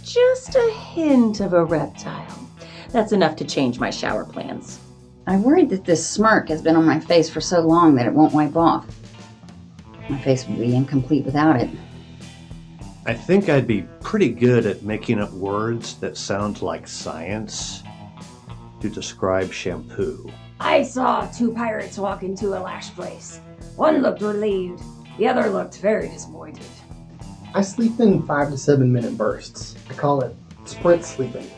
just a hint of a reptile. That's enough to change my shower plans. I'm worried that this smirk has been on my face for so long that it won't wipe off. My face would be incomplete without it. I think I'd be pretty good at making up words that sound like science to describe shampoo. I saw two pirates walk into a lash place. One looked relieved, the other looked very disappointed. I sleep in 5 to 7 minute bursts. I call it sprint sleeping.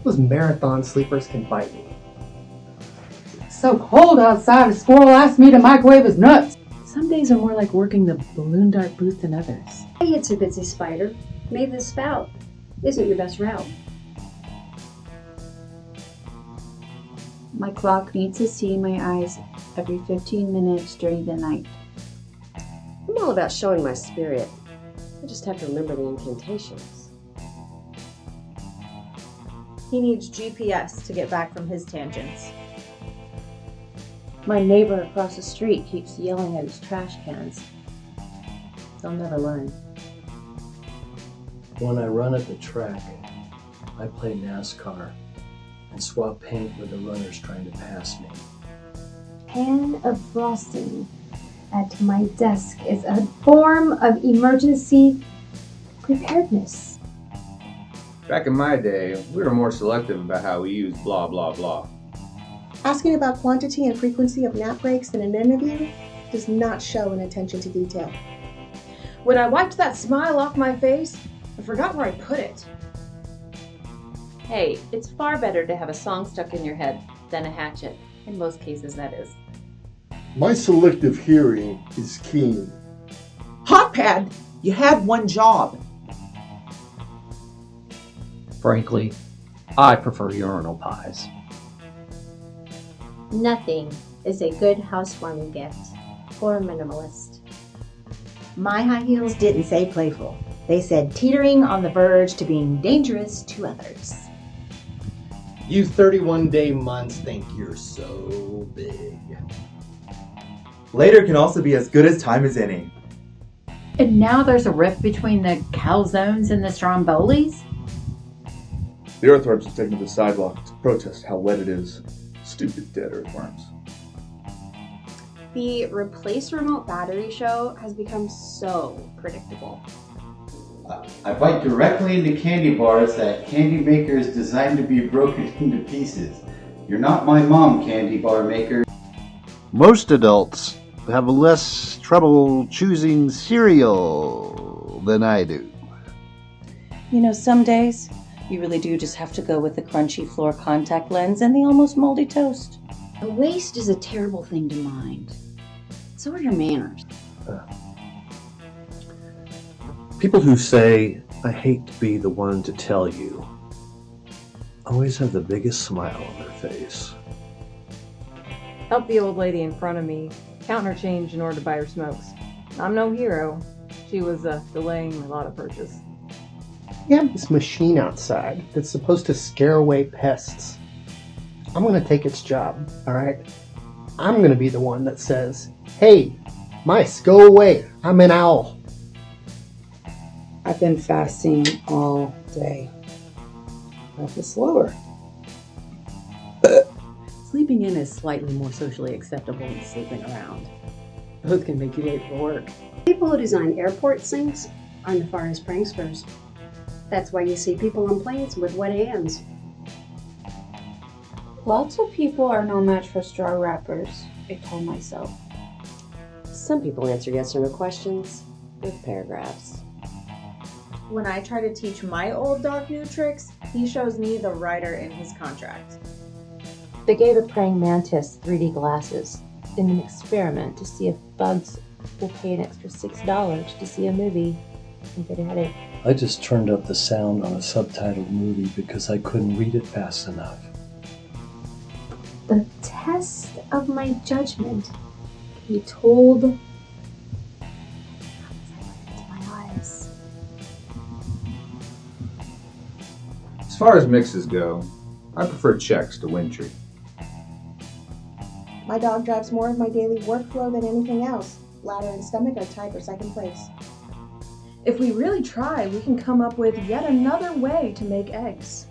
Those marathon sleepers can bite me. It's so cold outside, a squirrel asked me to microwave his nuts. Some days are more like working the balloon dart booth than others. Hey, it's a bitsy spider. Maybe the spout isn't your best route. My clock needs to see my eyes every 15 minutes during the night. I'm all about showing my spirit. I just have to remember the incantations. He needs GPS to get back from his tangents. My neighbor across the street keeps yelling at his trash cans. They'll never learn. When I run at the track, I play NASCAR and swap paint with the runners trying to pass me. Pan of frosting at my desk is a form of emergency preparedness. Back in my day, we were more selective about how we used blah blah blah. Asking about quantity and frequency of nap breaks in an interview does not show an attention to detail. When I wiped that smile off my face, I forgot where I put it. Hey, it's far better to have a song stuck in your head than a hatchet. In most cases, that is. My selective hearing is keen. Hot pad, you had one job. Frankly, I prefer urinal pies. Nothing is a good housewarming gift for a minimalist. My high heels didn't say playful. They said teetering on the verge to being dangerous to others. You 31-day months think you're so big. Later can also be as good as time as any. And now there's a rift between the calzones and the strombolis? The earthworms have taken to the sidewalk to protest how wet it is. Stupid dead earthworms. The replace remote battery show has become so predictable. I bite directly into candy bars that candy makers designed to be broken into pieces. You're not my mom, candy bar maker. Most adults have less trouble choosing cereal than I do. You know, some days you really do just have to go with the crunchy floor contact lens and the almost moldy toast. A waste is a terrible thing to mind. So are your manners. People who say, I hate to be the one to tell you, always have the biggest smile on their face. Help the old lady in front of me count her change in order to buy her smokes. I'm no hero. She was delaying my lotto purchase. You have this machine outside that's supposed to scare away pests. I'm going to take its job, alright? I'm going to be the one that says, hey, mice, go away. I'm an owl. I've been fasting all day. I feel slower. Sleeping in is slightly more socially acceptable than sleeping around. Both can make you late for work. People who design airport sinks are nefarious pranksters. That's why you see people on planes with wet hands. Lots of people are no match for straw wrappers, I told myself. Some people answer yes or no questions with paragraphs. When I try to teach my old dog new tricks, he shows me the rider in his contract. They gave a praying mantis 3D glasses in an experiment to see if bugs will pay an extra $6 to see a movie and get a headache. I just turned up the sound on a subtitled movie because I couldn't read it fast enough. The test of my judgment, he told into my eyes. As far as mixes go, I prefer Chex to Wintry. My dog drives more of my daily workflow than anything else. Bladder and stomach are tied for second place. If we really try, we can come up with yet another way to make eggs.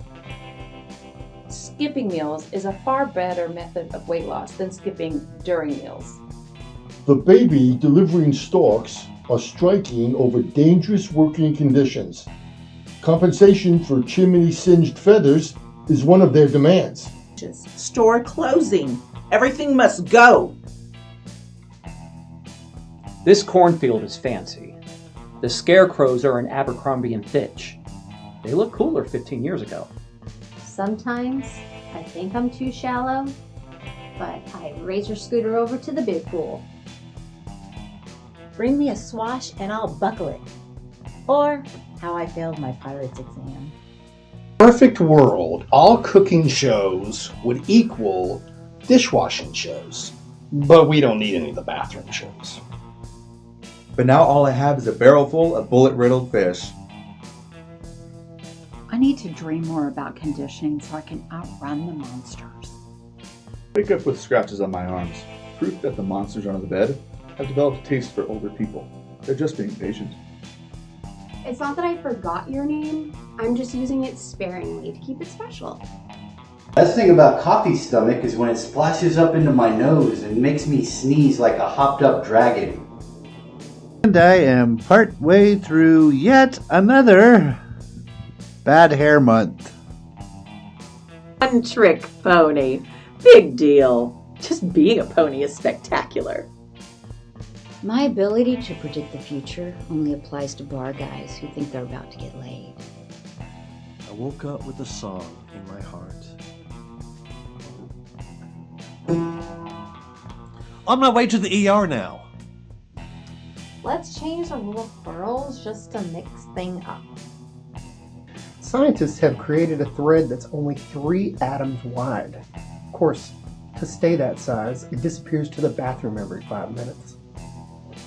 Skipping meals is a far better method of weight loss than skipping during meals. The baby delivering storks are striking over dangerous working conditions. Compensation for chimney-singed feathers is one of their demands. Store closing. Everything must go. This cornfield is fancy. The scarecrows are in Abercrombie & Fitch. They look cooler 15 years ago. Sometimes I think I'm too shallow, but I razor scooter over to the big pool. Bring me a swash and I'll buckle it. Or how I failed my pirates exam. Perfect world, all cooking shows would equal dishwashing shows. But we don't need any of the bathroom shows. But now all I have is a barrel full of bullet-riddled fish. I need to dream more about conditioning so I can outrun the monsters. Wake up with scratches on my arms. Proof that the monsters under the bed have developed a taste for older people. They're just being patient. It's not that I forgot your name. I'm just using it sparingly to keep it special. Best thing about coffee stomach is when it splashes up into my nose and makes me sneeze like a hopped up dragon. And I am part way through yet another bad hair month. One trick pony. Big deal. Just being a pony is spectacular. My ability to predict the future only applies to bar guys who think they're about to get laid. I woke up with a song in my heart. On my way to the ER now. Let's change the little pearls just to mix things up. Scientists have created a thread that's only 3 atoms wide. Of course, to stay that size, it disappears to the bathroom every 5 minutes.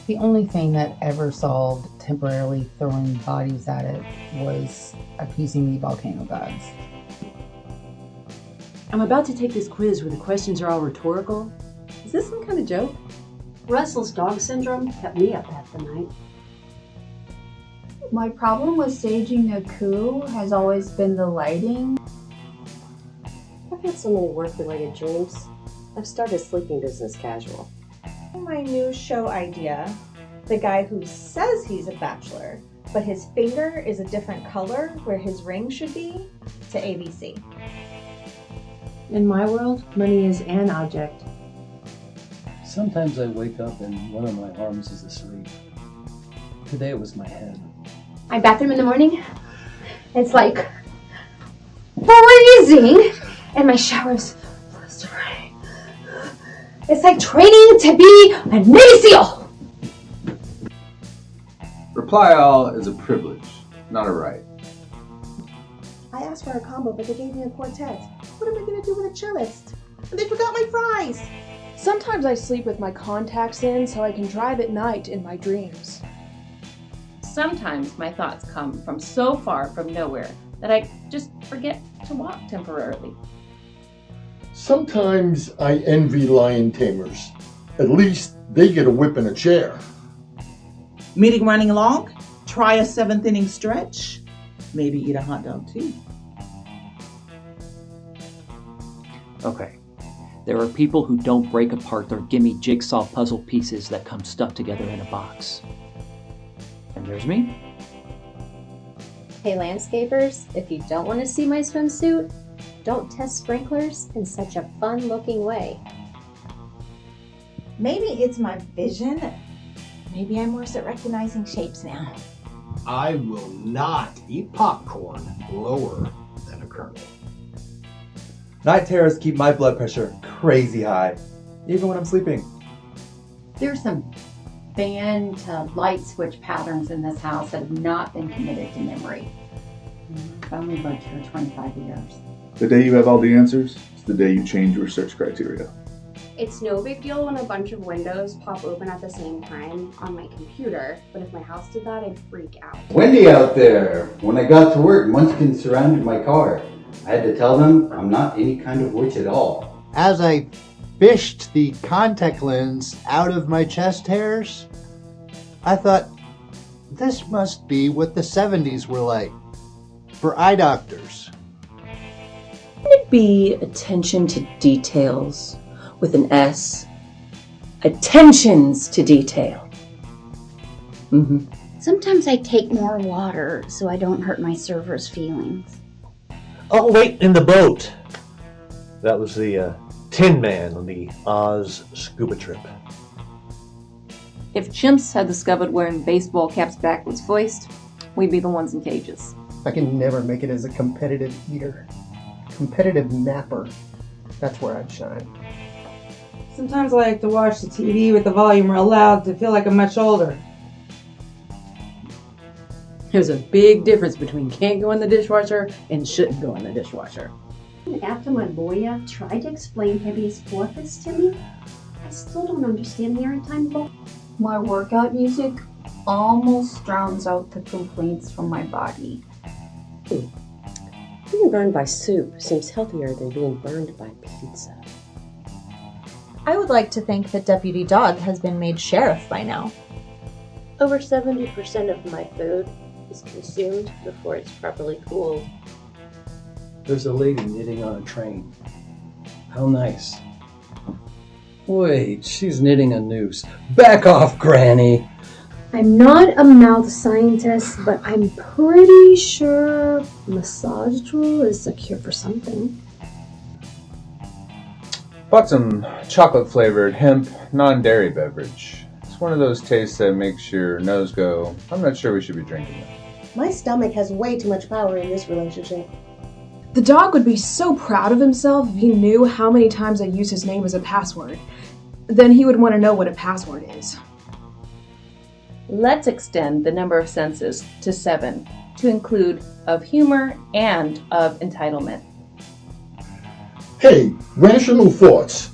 The only thing that ever solved temporarily throwing bodies at it was appeasing the volcano gods. I'm about to take this quiz where the questions are all rhetorical. Is this some kind of joke? Russell's dog syndrome kept me up half the night. My problem with staging a coup has always been the lighting. I've had so many work-related dreams. I've started sleeping business casual. My new show idea, the guy who says he's a bachelor, but his finger is a different color where his ring should be, to ABC. In my world, money is an object. Sometimes I wake up and one of my arms is asleep. Today it was my head. My bathroom in the morning, it's like freezing, and my shower's blistering. It's like training to be a Navy SEAL. Reply all is a privilege, not a right. I asked for a combo, but they gave me a quartet. What am I going to do with a cellist? And they forgot my fries. Sometimes I sleep with my contacts in so I can drive at night in my dreams. Sometimes my thoughts come from so far from nowhere that I just forget to walk temporarily. Sometimes I envy lion tamers. At least they get a whip and a chair. Meeting running along? Try a 7th inning stretch? Maybe eat a hot dog too. Okay. There are people who don't break apart their gimme jigsaw puzzle pieces that come stuck together in a box. And there's me. Hey landscapers, if you don't want to see my swimsuit, don't test sprinklers in such a fun-looking way. Maybe it's my vision. Maybe I'm worse at recognizing shapes now. I will not eat popcorn lower than a kernel. Night terrors keep my blood pressure crazy high, even when I'm sleeping. There's some fan to light switch patterns in this house that have not been committed to memory. I've only lived here 25 years. The day you have all the answers is the day you change your search criteria. It's no big deal when a bunch of windows pop open at the same time on my computer, but if my house did that, I'd freak out. Windy out there. When I got to work, Munchkins surrounded my car. I had to tell them I'm not any kind of witch at all. As I fished the contact lens out of my chest hairs, I thought, This must be what the 70s were like for eye doctors. Would it be attention to details with an S? Attentions to detail. Sometimes I take more water so I don't hurt my server's feelings. Oh, wait, in the boat. That was the Tin Man on the Oz scuba trip. If chimps had discovered wearing baseball caps backwards first, we'd be the ones in cages. I can never make it as a competitive eater. Competitive napper. That's where I'd shine. Sometimes I like to watch the TV with the volume real loud to feel like I'm much older. There's a big difference between can't go in the dishwasher and shouldn't go in the dishwasher. After my lawyer tried to explain habeas corpus to me, I still don't understand maritime law. My workout music almost drowns out the complaints from my body. Being burned by soup seems healthier than being burned by pizza. I would like to think that Deputy Dog has been made sheriff by now. Over 70% of my food is consumed before it's properly cooled. There's a lady knitting on a train. How nice. Wait, she's knitting a noose. Back off, Granny! I'm not a mouth scientist, but I'm pretty sure massage drool is a cure for something. Bought some chocolate-flavored hemp non-dairy beverage. It's one of those tastes that makes your nose go, I'm not sure we should be drinking that. My stomach has way too much power in this relationship. The dog would be so proud of himself if he knew how many times I use his name as a password. Then he would want to know what a password is. Let's extend the number of senses to 7 to include of humor and of entitlement. Hey, rational thoughts.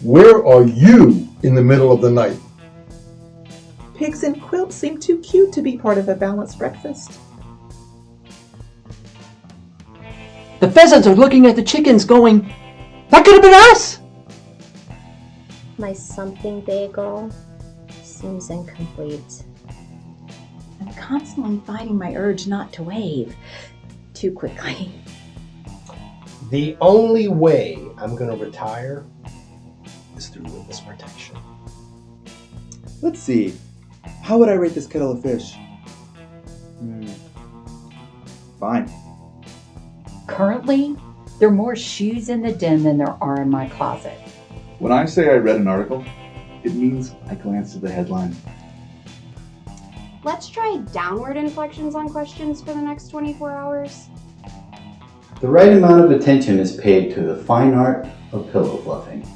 Where are you in the middle of the night? Pigs and quilts seem too cute to be part of a balanced breakfast. The pheasants are looking at the chickens going, that could have been us! My something bagel seems incomplete. I'm constantly fighting my urge not to wave too quickly. The only way I'm going to retire is through witness protection. Let's see. How would I rate this kettle of fish? Fine. Currently, there are more shoes in the den than there are in my closet. When I say I read an article, it means I glanced at the headline. Let's try downward inflections on questions for the next 24 hours. The right amount of attention is paid to the fine art of pillow fluffing.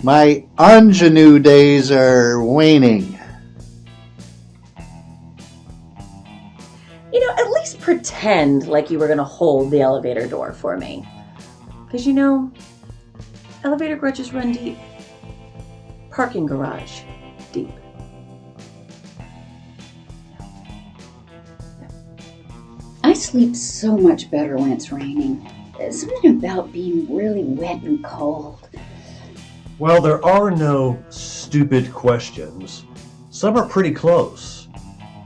My ingenue days are waning. You know, at least pretend like you were going to hold the elevator door for me. Because, you know, elevator grudges run deep. Parking garage, deep. I sleep so much better when it's raining. There's something about being really wet and cold. Well, there are no stupid questions. Some are pretty close.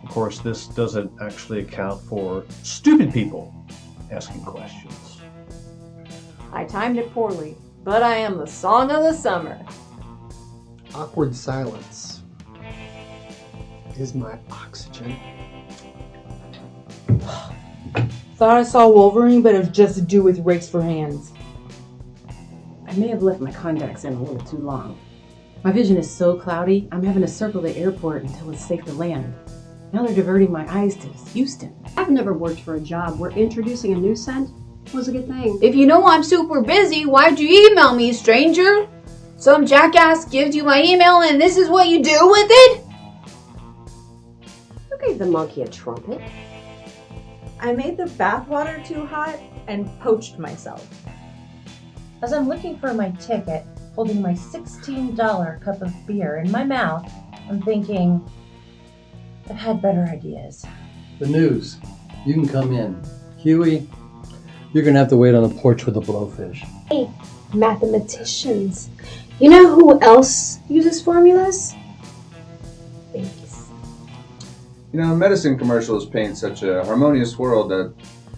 Of course, this doesn't actually account for stupid people asking questions. I timed it poorly, but I am the song of the summer. Awkward silence is my oxygen. Thought I saw Wolverine, but it was just to do with rakes for hands. I may have left my contacts in a little too long. My vision is so cloudy, I'm having to circle the airport until it's safe to land. Now they're diverting my eyes to Houston. I've never worked for a job where introducing a new scent was a good thing. If you know I'm super busy, why'd you email me, stranger? Some jackass gives you my email and this is what you do with it? Who gave the monkey a trumpet? I made the bathwater too hot and poached myself. As I'm looking for my ticket, holding my $16 cup of beer in my mouth, I'm thinking, I've had better ideas. The news. You can come in. Huey, you're going to have to wait on the porch with the blowfish. Hey, mathematicians. You know who else uses formulas? You know, medicine commercials paint such a harmonious world that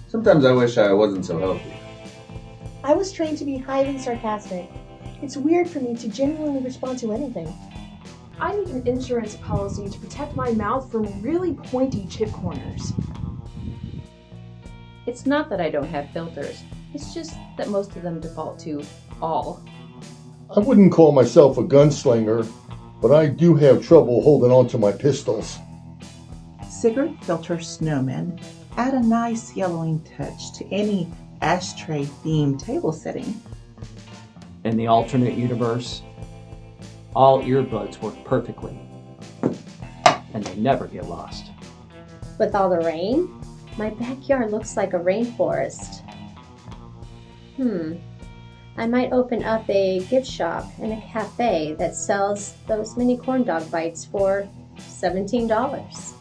sometimes I wish I wasn't so healthy. I was trained to be highly sarcastic. It's weird for me to genuinely respond to anything. I need an insurance policy to protect my mouth from really pointy chip corners. It's not that I don't have filters. It's just that most of them default to all. I wouldn't call myself a gunslinger, but I do have trouble holding on to my pistols. Cigarette filter snowmen add a nice yellowing touch to any ashtray-themed table setting. In the alternate universe, all earbuds work perfectly, and they never get lost. With all the rain, my backyard looks like a rainforest. I might open up a gift shop and a cafe that sells those mini corn dog bites for $17.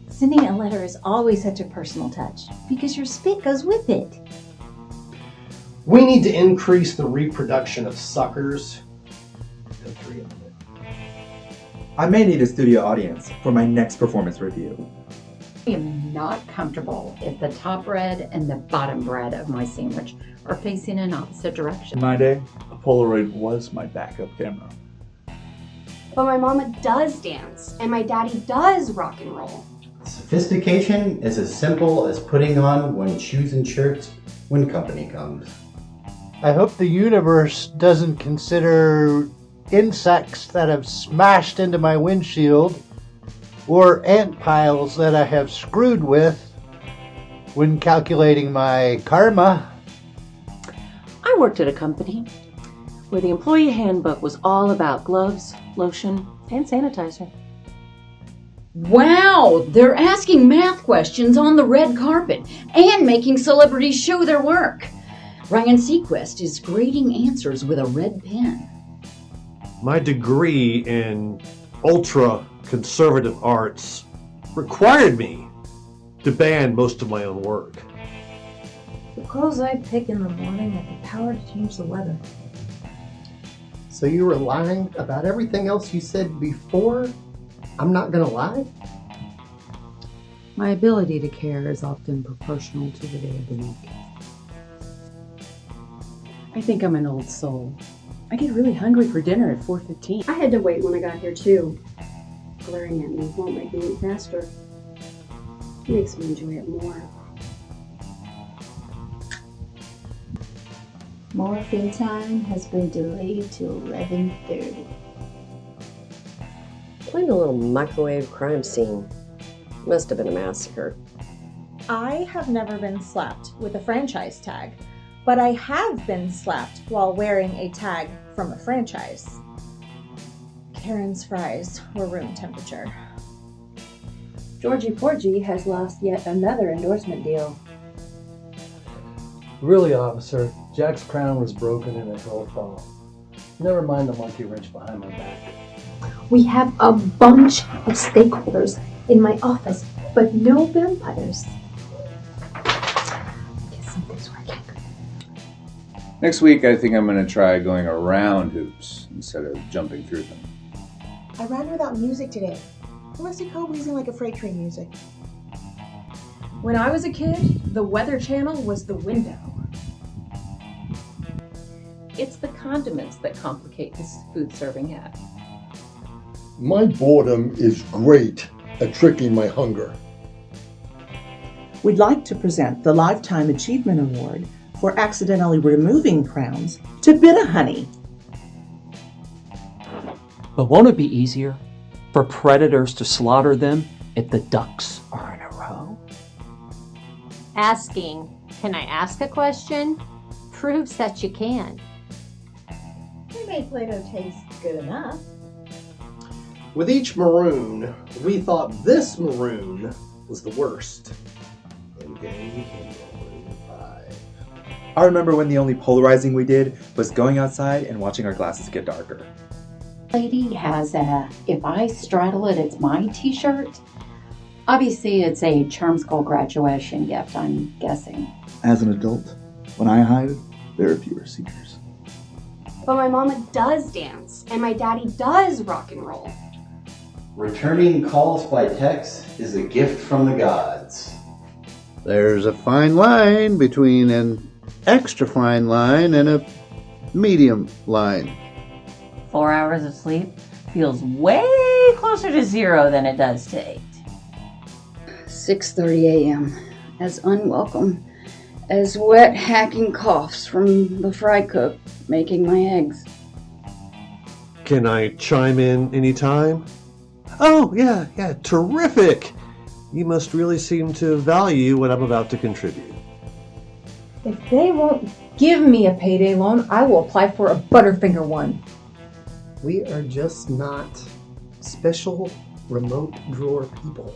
Sending a letter is always such a personal touch because your spit goes with it. We need to increase the reproduction of suckers. The 3 of them. I may need a studio audience for my next performance review. I am not comfortable if the top bread and the bottom bread of my sandwich are facing in opposite directions. In my day, a Polaroid was my backup camera. But my mama does dance, and my daddy does rock and roll. Sophistication is as simple as putting on one's shoes and shirts when company comes. I hope the universe doesn't consider insects that have smashed into my windshield or ant piles that I have screwed with when calculating my karma. I worked at a company where the employee handbook was all about gloves, lotion, and sanitizer. Wow, they're asking math questions on the red carpet and making celebrities show their work. Ryan Seacrest is grading answers with a red pen. My degree in ultra-conservative arts required me to ban most of my own work. The clothes I pick in the morning have the power to change the weather. So you were lying about everything else you said before? I'm not gonna lie? My ability to care is often proportional to the day of the week. I think I'm an old soul. I get really hungry for dinner at 4:15. I had to wait when I got here too. Glaring at me won't make me eat faster. It makes me enjoy it more. Morphine time has been delayed to 11:30. Quite a little microwave crime scene. Must have been a massacre. I have never been slapped with a franchise tag, but I have been slapped while wearing a tag from a franchise. Karen's fries were room temperature. Georgie Porgy has lost yet another endorsement deal. Really, officer, Jack's crown was broken in a hill fall. Never mind the monkey wrench behind my back. We have a bunch of stakeholders in my office, but no vampires. Guess something's working. Next week, I think I'm going to try going around hoops instead of jumping through them. I ran without music today. Unless you call wheezing like a freight train music. When I was a kid, the Weather Channel was the window. It's the condiments that complicate this food serving hat. My boredom is great at tricking my hunger. We'd like to present the Lifetime Achievement Award for accidentally removing crowns to Bit-A-Honey. But won't it be easier for predators to slaughter them if the ducks are in a row? Asking, can I ask a question? Proves that you can. We made Play-Doh taste good enough. With each maroon, we thought this maroon was the worst. And then came maroon 5. I remember when the only polarizing we did was going outside and watching our glasses get darker. Lady has a "If I straddle it, it's my" t-shirt. Obviously, it's a charm school graduation gift, I'm guessing. As an adult, when I hide, there are fewer seekers. But my mama does dance, and my daddy does rock and roll. Returning calls by text is a gift from the gods. There's a fine line between an extra fine line and a medium line. 4 hours of sleep feels way closer to 0 than it does to 8. 6:30 a.m. As unwelcome as wet hacking coughs from the fry cook making my eggs. Can I chime in anytime? Oh, yeah, terrific! You must really seem to value what I'm about to contribute. If they won't give me a payday loan, I will apply for a Butterfinger one. We are just not special remote drawer people.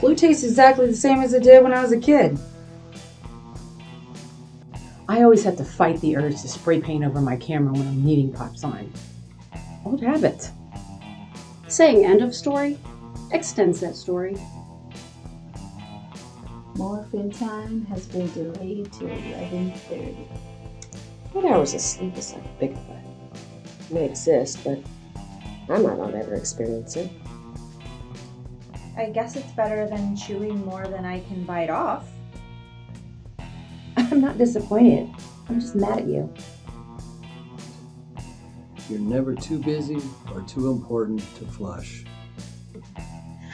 Glue tastes exactly the same as it did when I was a kid. I always have to fight the urge to spray paint over my camera when a meeting pops on. Old habit. Saying end of story extends that story. Morphin time has been delayed to 11:30. 8 hours of sleep is like Bigfoot. It may exist, but I might not ever experience it. I guess it's better than chewing more than I can bite off. I'm not disappointed. I'm just mad at you. You're never too busy or too important to flush.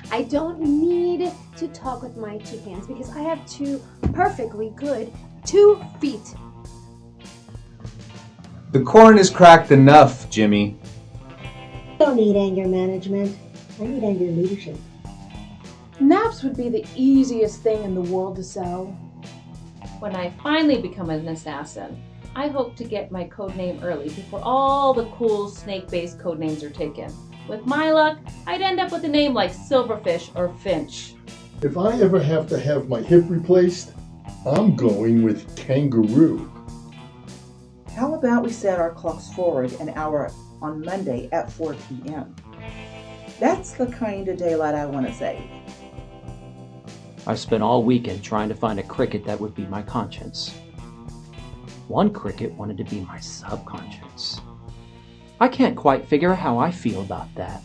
I don't need to talk with my 2 hands because I have 2 perfectly good 2 feet. The corn is cracked enough, Jimmy. I don't need anger management. I need anger leadership. Naps would be the easiest thing in the world to sell. When I finally become an assassin, I hope to get my codename early before all the cool snake-based codenames are taken. With my luck, I'd end up with a name like Silverfish or Finch. If I ever have to have my hip replaced, I'm going with kangaroo. How about we set our clocks forward an hour on Monday at 4 p.m.? That's the kind of daylight I want to save. I spent all weekend trying to find a cricket that would be my conscience. One cricket wanted to be my subconscious. I can't quite figure out how I feel about that.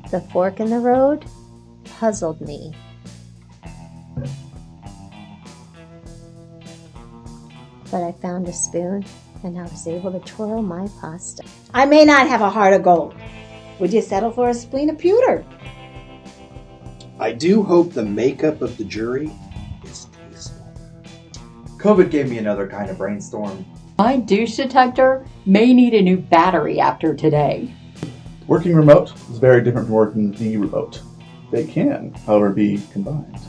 The fork in the road puzzled me. But I found a spoon and I was able to twirl my pasta. I may not have a heart of gold. Would you settle for a spleen of pewter? I do hope the makeup of the jury is tasteful. COVID gave me another kind of brainstorm. My douche detector may need a new battery after today. Working remote is very different from working remote. They can, however, be combined.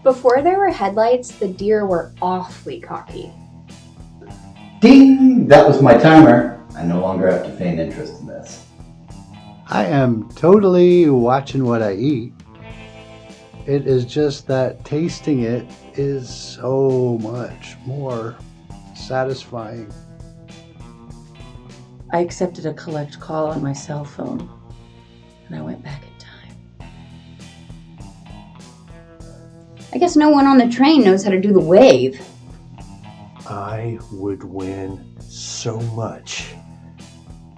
Before there were headlights, the deer were awfully cocky. Ding! That was my timer. I no longer have to feign interest in this. I am totally watching what I eat. It is just that tasting it is so much more satisfying. I accepted a collect call on my cell phone, and I went back in time. I guess no one on the train knows how to do the wave. I would win so much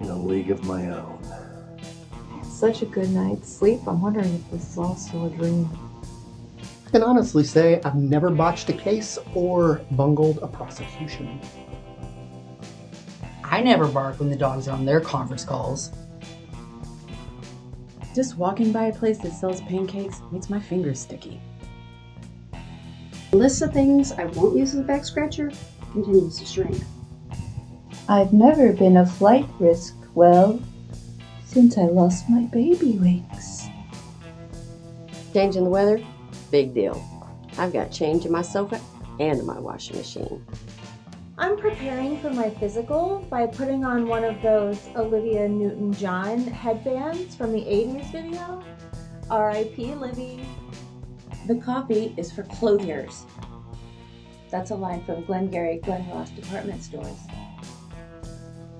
in a league of my own. Such a good night's sleep. I'm wondering if this is also a dream. I can honestly say I've never botched a case or bungled a prosecution. I never bark when the dogs are on their conference calls. Just walking by a place that sells pancakes makes my fingers sticky. The list of things I won't use as a back scratcher continues to shrink. I've never been a flight risk, well, since I lost my baby wings. Changing the weather? Big deal. I've got change in my sofa and in my washing machine. I'm preparing for my physical by putting on one of those Olivia Newton-John headbands from the 80s video. R.I.P. Livy. The coffee is for clothiers. That's a line from Glengarry Glen Ross department stores.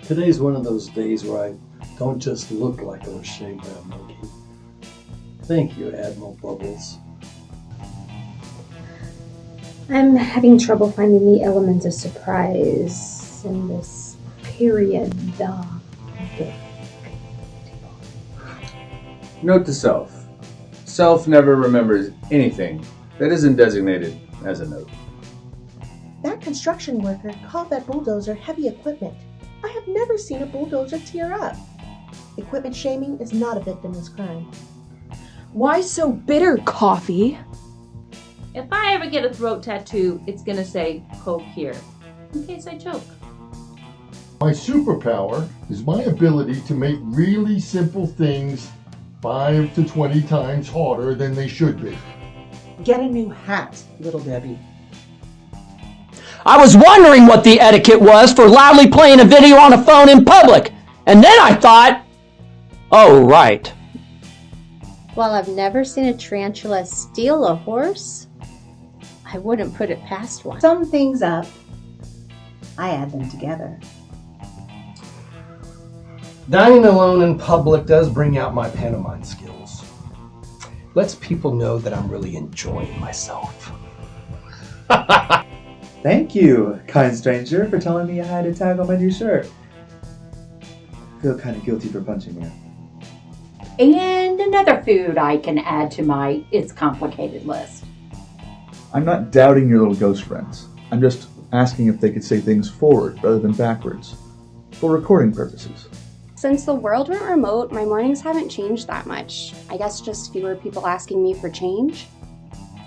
Today's one of those days where I don't just look like I was shaved by a monkey. Thank you, Admiral Bubbles. I'm having trouble finding the element of surprise in this period. Note to self. Self never remembers anything that isn't designated as a note. That construction worker called that bulldozer heavy equipment. I have never seen a bulldozer tear up. Equipment shaming is not a victimless crime. Why so bitter, Coffee? If I ever get a throat tattoo, it's gonna say poke here, in case I choke. My superpower is my ability to make really simple things 5 to 20 times harder than they should be. Get a new hat, little Debbie. I was wondering what the etiquette was for loudly playing a video on a phone in public, and then I thought, oh, right. While I've never seen a tarantula steal a horse, I wouldn't put it past one. Sum things up. I add them together. Dining alone in public does bring out my pantomime skills. Lets people know that I'm really enjoying myself. Thank you, kind stranger, for telling me I had a tag on my new shirt. I feel kind of guilty for punching you. And another food I can add to my It's Complicated list. I'm not doubting your little ghost friends. I'm just asking if they could say things forward rather than backwards, for recording purposes. Since the world went remote, my mornings haven't changed that much. I guess just fewer people asking me for change.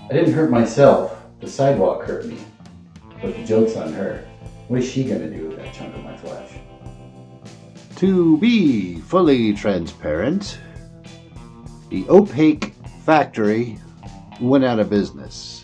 I didn't hurt myself. The sidewalk hurt me. But the joke's on her. What is she gonna do with that chunk of my flesh? To be fully transparent, the opaque factory went out of business.